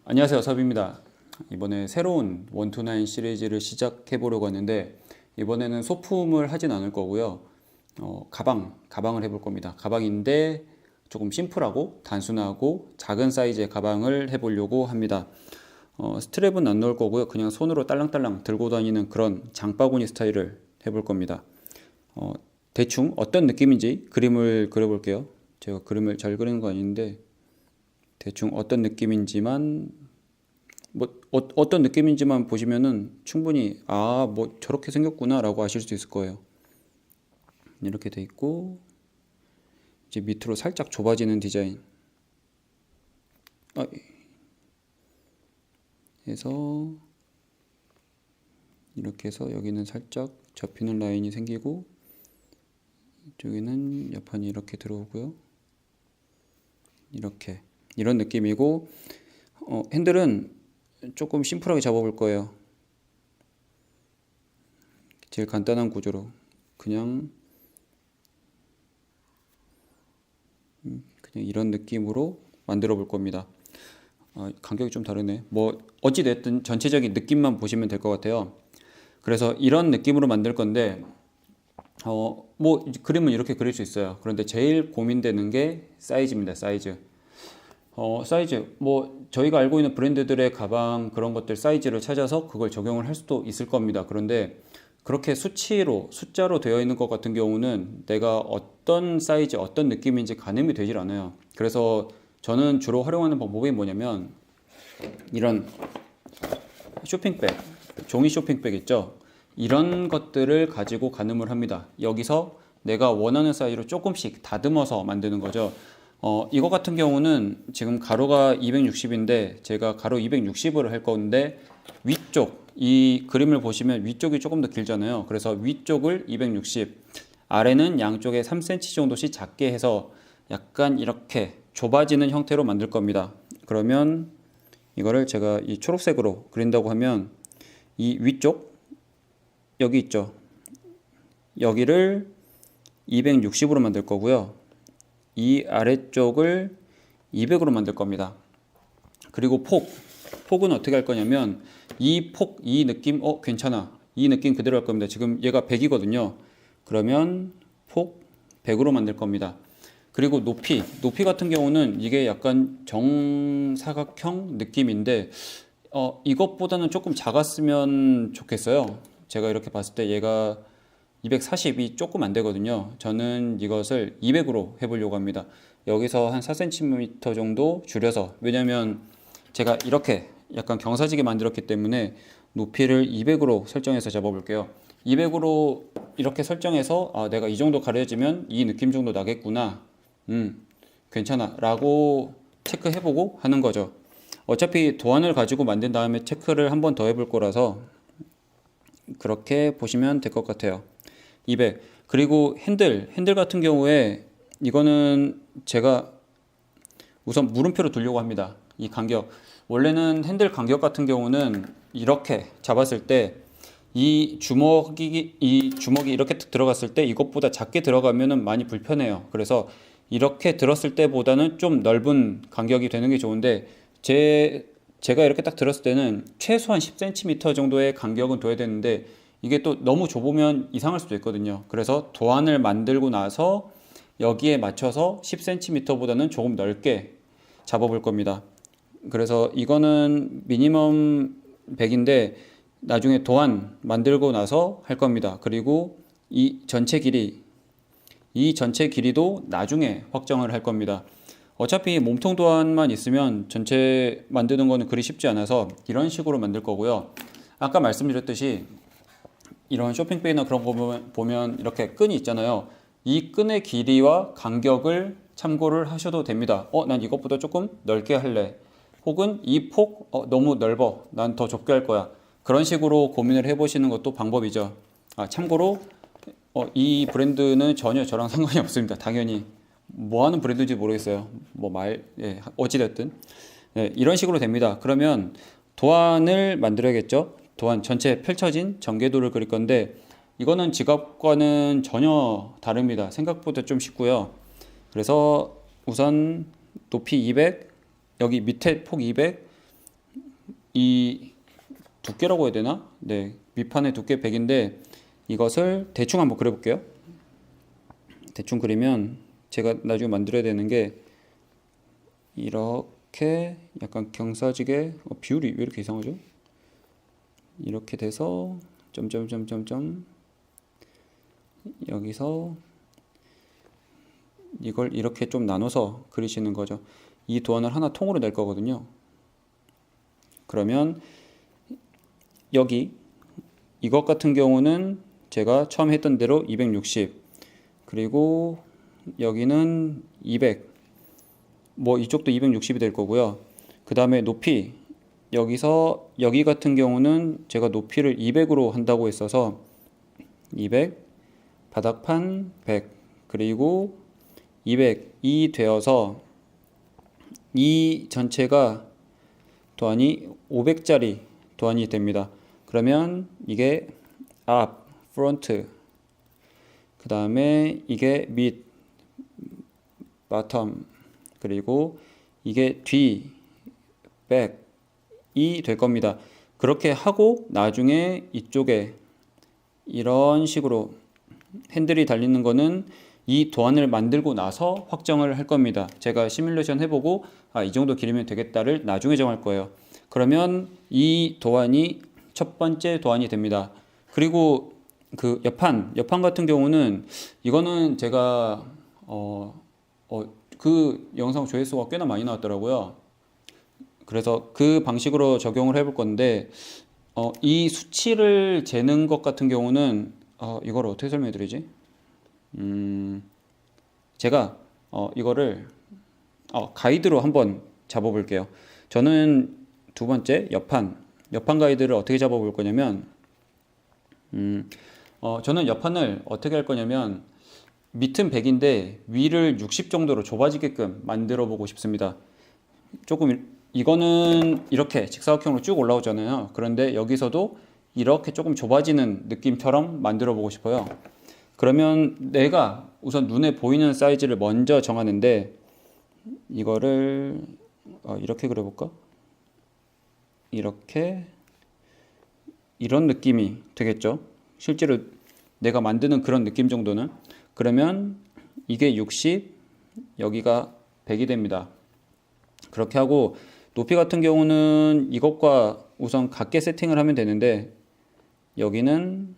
안녕하세요, 섭입니다. 이번에 새로운 129 시리즈를 시작해 보려고 하는데 이번에는 소품을 하진 않을 거고요. 가방을 해볼 겁니다. 가방인데 조금 심플하고 단순하고 작은 사이즈의 가방을 해보려고 합니다. 스트랩은 안 넣을 거고요. 그냥 손으로 딸랑딸랑 들고 다니는 그런 장바구니 스타일을 해볼 겁니다. 대충 어떤 느낌인지 그림을 그려볼게요. 제가 그림을 잘 그리는 거 아닌데 대충 어떤 느낌인지만 어떤 느낌인지만 보시면은 충분히 뭐 저렇게 생겼구나 라고 아실 수 있을 거예요. 이렇게 돼 있고 이제 밑으로 살짝 좁아지는 디자인 해서 이렇게 해서 여기는 살짝 접히는 라인이 생기고 이쪽에는 옆판이 이렇게 들어오고요. 이렇게 이런 느낌이고 핸들은 조금 심플하게 잡아볼 거예요. 제일 간단한 구조로 그냥 이런 느낌으로 만들어 볼 겁니다. 간격이 좀 다르네. 어찌 됐든 전체적인 느낌만 보시면 될 것 같아요. 그래서 이런 느낌으로 만들 건데 그림은 이렇게 그릴 수 있어요. 그런데 제일 고민되는 게 사이즈입니다. 사이즈. 저희가 알고 있는 브랜드들의 가방 그런 것들 사이즈를 찾아서 그걸 적용을 할 수도 있을 겁니다. 그런데 그렇게 숫자로 되어 있는 것 같은 경우는 내가 어떤 사이즈, 어떤 느낌인지 가늠이 되질 않아요. 그래서 저는 주로 활용하는 방법이 뭐냐면 이런 쇼핑백, 종이 쇼핑백 있죠? 이런 것들을 가지고 가늠을 합니다. 여기서 내가 원하는 사이즈로 조금씩 다듬어서 만드는 거죠. 이거 같은 경우는 지금 가로가 260인데 제가 가로 260을 할 건데 위쪽 이 그림을 보시면 위쪽이 조금 더 길잖아요. 그래서 위쪽을 260, 아래는 양쪽에 3cm 정도씩 작게 해서 약간 이렇게 좁아지는 형태로 만들 겁니다. 그러면 이거를 제가 이 초록색으로 그린다고 하면 이 위쪽 여기 있죠. 여기를 260으로 만들 거고요. 이 아래쪽을 200으로 만들 겁니다. 그리고 폭은 어떻게 할 거냐면 이 느낌 괜찮아. 이 느낌 그대로 할 겁니다. 지금 얘가 100이거든요. 그러면 폭 100으로 만들 겁니다. 그리고 높이 같은 경우는 이게 약간 정사각형 느낌인데 이것보다는 조금 작았으면 좋겠어요. 제가 이렇게 봤을 때 얘가 240이 조금 안 되거든요. 저는 이것을 200으로 해보려고 합니다. 여기서 한 4cm 정도 줄여서, 왜냐면 제가 이렇게 약간 경사지게 만들었기 때문에 높이를 200으로 설정해서 잡아볼게요. 200으로 이렇게 설정해서 내가 이 정도 가려지면 이 느낌 정도 나겠구나. 괜찮아 라고 체크해보고 하는 거죠. 어차피 도안을 가지고 만든 다음에 체크를 한 번 더 해볼 거라서 그렇게 보시면 될 것 같아요. 200. 그리고 핸들 같은 경우에 이거는 제가 우선 물음표로 두려고 합니다. 이 간격. 원래는 핸들 간격 같은 경우는 이렇게 잡았을 때 이 주먹이 이렇게 들어갔을 때 이것보다 작게 들어가면은 많이 불편해요. 그래서 이렇게 들었을 때보다는 좀 넓은 간격이 되는 게 좋은데 제가 이렇게 딱 들었을 때는 최소한 10cm 정도의 간격은 둬야 되는데 이게 또 너무 좁으면 이상할 수도 있거든요. 그래서 도안을 만들고 나서 여기에 맞춰서 10cm보다는 조금 넓게 잡아볼 겁니다. 그래서 이거는 미니멈 100인데 나중에 도안 만들고 나서 할 겁니다. 그리고 이 전체 길이도 나중에 확정을 할 겁니다. 어차피 몸통 도안만 있으면 전체 만드는 거는 그리 쉽지 않아서 이런 식으로 만들 거고요. 아까 말씀드렸듯이 이런 쇼핑백이나 그런 거 보면 이렇게 끈이 있잖아요. 이 끈의 길이와 간격을 참고를 하셔도 됩니다. 난 이것보다 조금 넓게 할래. 혹은 이 폭 너무 넓어. 난 더 좁게 할 거야. 그런 식으로 고민을 해보시는 것도 방법이죠. 참고로 이 브랜드는 전혀 저랑 상관이 없습니다. 당연히 뭐 하는 브랜드인지 모르겠어요. 어찌됐든 이런 식으로 됩니다. 그러면 도안을 만들어야겠죠. 도안 전체 펼쳐진 전개도를 그릴 건데 이거는 지갑과는 전혀 다릅니다. 생각보다 좀 쉽고요. 그래서 우선 높이 200, 여기 밑에 폭 200, 이 두께라고 해야 되나? 네, 밑판의 두께 100인데 이것을 대충 한번 그려볼게요. 대충 그리면 제가 나중에 만들어야 되는 게 이렇게 약간 경사지게 비율이 왜 이렇게 이상하죠? 이렇게 돼서 점점점점점 여기서 이걸 이렇게 좀 나눠서 그리시는 거죠. 이 도안을 하나 통으로 낼 거거든요. 그러면 여기 이것 같은 경우는 제가 처음 했던 대로 260 그리고 여기는 200 뭐 이쪽도 260이 될 거고요. 그 다음에 높이 여기서 여기 같은 경우는 제가 높이를 200으로 한다고 했어서 200 바닥판 100 그리고 200이 되어서 이 전체가 도안이 500짜리 도안이 됩니다. 그러면 이게 앞, 프론트 그 다음에 이게 밑, 바텀 그리고 이게 뒤, 백이 될 겁니다. 그렇게 하고 나중에 이쪽에 이런 식으로 핸들이 달리는 거는 이 도안을 만들고 나서 확정을 할 겁니다. 제가 시뮬레이션 해보고 이 정도 길이면 되겠다를 나중에 정할 거예요. 그러면 이 도안이 첫 번째 도안이 됩니다. 그리고 그 옆판 같은 경우는 이거는 제가 그 영상 조회수가 꽤나 많이 나왔더라고요. 그래서 그 방식으로 적용을 해볼 건데 이 수치를 재는 것 같은 경우는 이걸 어떻게 설명해 드리지? 제가 이거를 가이드로 한번 잡아 볼게요. 저는 두 번째 옆판 가이드를 어떻게 잡아 볼 거냐면 저는 옆판을 어떻게 할 거냐면 밑은 100인데 위를 60 정도로 좁아지게끔 만들어 보고 싶습니다. 조금 이거는 이렇게 직사각형으로 쭉 올라오잖아요. 그런데 여기서도 이렇게 조금 좁아지는 느낌처럼 만들어 보고 싶어요. 그러면 내가 우선 눈에 보이는 사이즈를 먼저 정하는데 이거를 이렇게 그려볼까? 이렇게 이런 느낌이 되겠죠. 실제로 내가 만드는 그런 느낌 정도는. 그러면 이게 60 여기가 100이 됩니다. 그렇게 하고 높이 같은 경우는 이것과 우선 같게 세팅을 하면 되는데 여기는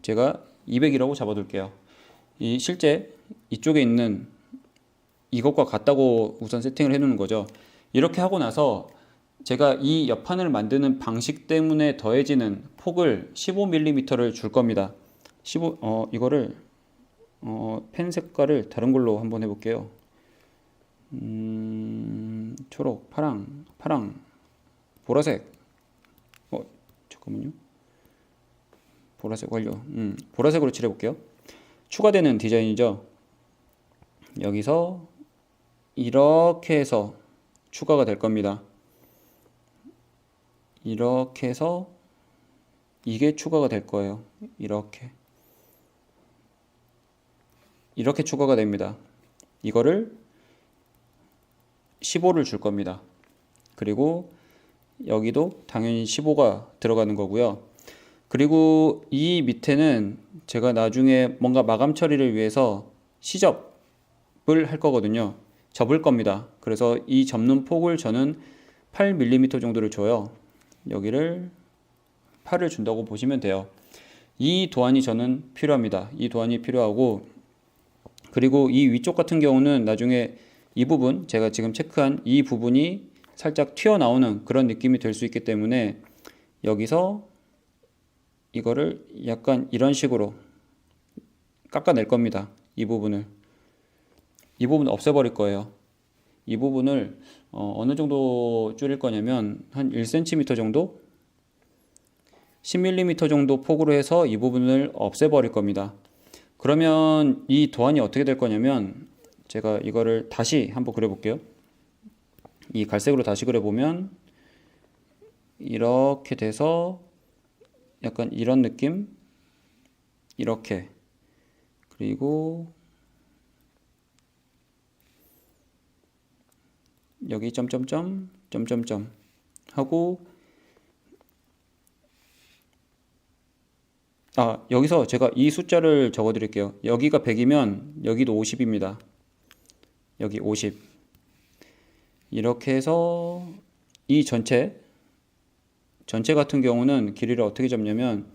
제가 200이라고 잡아둘게요. 실제 이쪽에 있는 이것과 같다고 우선 세팅을 해 놓는 거죠. 이렇게 하고 나서 제가 이 옆판을 만드는 방식 때문에 더해지는 폭을 15mm를 줄 겁니다. 이거를 펜 색깔을 다른 걸로 한번 해볼게요. 초록, 파랑, 보라색. 잠깐만요. 보라색 완료. 보라색으로 칠해볼게요. 추가되는 디자인이죠. 여기서 이렇게 해서 추가가 될 겁니다. 이렇게 해서 이게 추가가 될 거예요. 이렇게 추가가 됩니다. 이거를 15를 줄 겁니다. 그리고 여기도 당연히 15가 들어가는 거고요. 그리고 이 밑에는 제가 나중에 뭔가 마감 처리를 위해서 시접을 할 거거든요. 접을 겁니다. 그래서 이 접는 폭을 저는 8mm 정도를 줘요. 여기를 8을 준다고 보시면 돼요. 이 도안이 저는 필요합니다. 이 도안이 필요하고 그리고 이 위쪽 같은 경우는 나중에 이 부분 제가 지금 체크한 이 부분이 살짝 튀어나오는 그런 느낌이 될 수 있기 때문에 여기서 이거를 약간 이런 식으로 깎아낼 겁니다. 이 부분 없애버릴 거예요. 이 부분을 어느 정도 줄일 거냐면 한 1cm 정도? 10mm 정도 폭으로 해서 이 부분을 없애버릴 겁니다. 그러면 이 도안이 어떻게 될 거냐면 제가 이거를 다시 한번 그려볼게요. 이 갈색으로 다시 그려보면 이렇게 돼서 약간 이런 느낌? 이렇게. 그리고 여기 점점점 하고 여기서 제가 이 숫자를 적어 드릴게요. 여기가 100이면 여기도 50입니다. 여기 50. 이렇게 해서 이 전체 같은 경우는 길이를 어떻게 잡냐면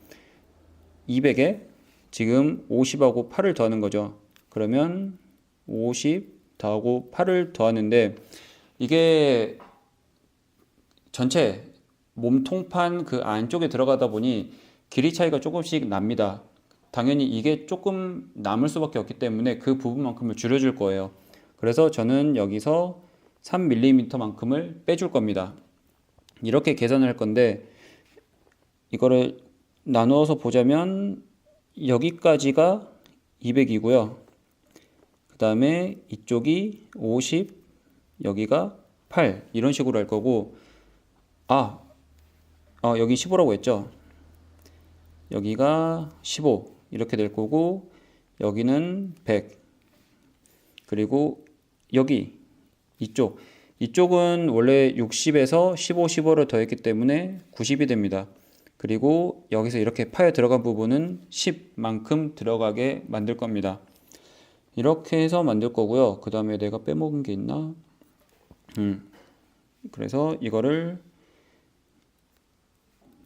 200에 지금 50하고 8을 더하는 거죠. 그러면 50 더하고 8을 더하는데 이게 전체 몸통판 그 안쪽에 들어가다 보니 길이 차이가 조금씩 납니다. 당연히 이게 조금 남을 수밖에 없기 때문에 그 부분만큼을 줄여줄 거예요. 그래서 저는 여기서 3mm만큼을 빼줄 겁니다. 이렇게 계산을 할 건데 이거를 나누어서 보자면 여기까지가 200이고요. 그 다음에 이쪽이 50, 여기가 8 이런 식으로 할 거고 여기 15라고 했죠. 여기가 15 이렇게 될 거고 여기는 100 그리고 여기 이쪽은 원래 60에서 15, 15를 더했기 때문에 90이 됩니다. 그리고 여기서 이렇게 파에 들어간 부분은 10만큼 들어가게 만들 겁니다. 이렇게 해서 만들 거고요. 그 다음에 내가 빼먹은 게 있나? 그래서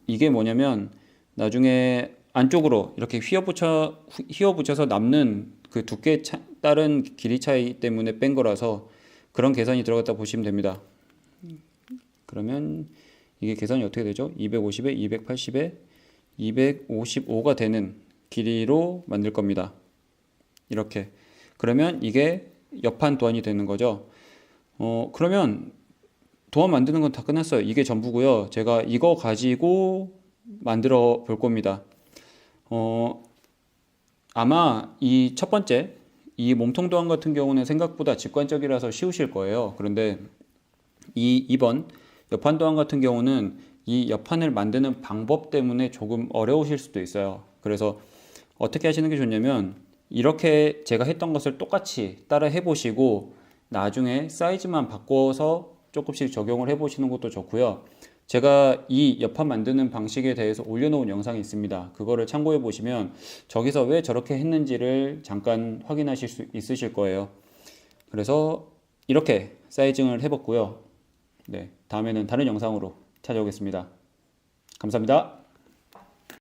이게 뭐냐면 나중에 안쪽으로 이렇게 휘어붙여서 남는 그 두께 따른 길이 차이 때문에 뺀 거라서 그런 계산이 들어갔다 보시면 됩니다. 그러면 이게 계산이 어떻게 되죠? 250에 280에 255가 되는 길이로 만들 겁니다. 이렇게. 그러면 이게 옆판 도안이 되는 거죠. 그러면 도안 만드는 건 다 끝났어요. 이게 전부고요. 제가 이거 가지고 만들어 볼 겁니다. 아마 이 첫 번째 이 몸통 도안 같은 경우는 생각보다 직관적이라서 쉬우실 거예요. 그런데 이 2번 옆판 도안 같은 경우는 이 옆판을 만드는 방법 때문에 조금 어려우실 수도 있어요. 그래서 어떻게 하시는 게 좋냐면 이렇게 제가 했던 것을 똑같이 따라 해보시고 나중에 사이즈만 바꿔서 조금씩 적용을 해보시는 것도 좋고요. 제가 이 옆판 만드는 방식에 대해서 올려놓은 영상이 있습니다. 그거를 참고해 보시면 저기서 왜 저렇게 했는지를 잠깐 확인하실 수 있으실 거예요. 그래서 이렇게 사이징을 해봤고요. 네, 다음에는 다른 영상으로 찾아오겠습니다. 감사합니다.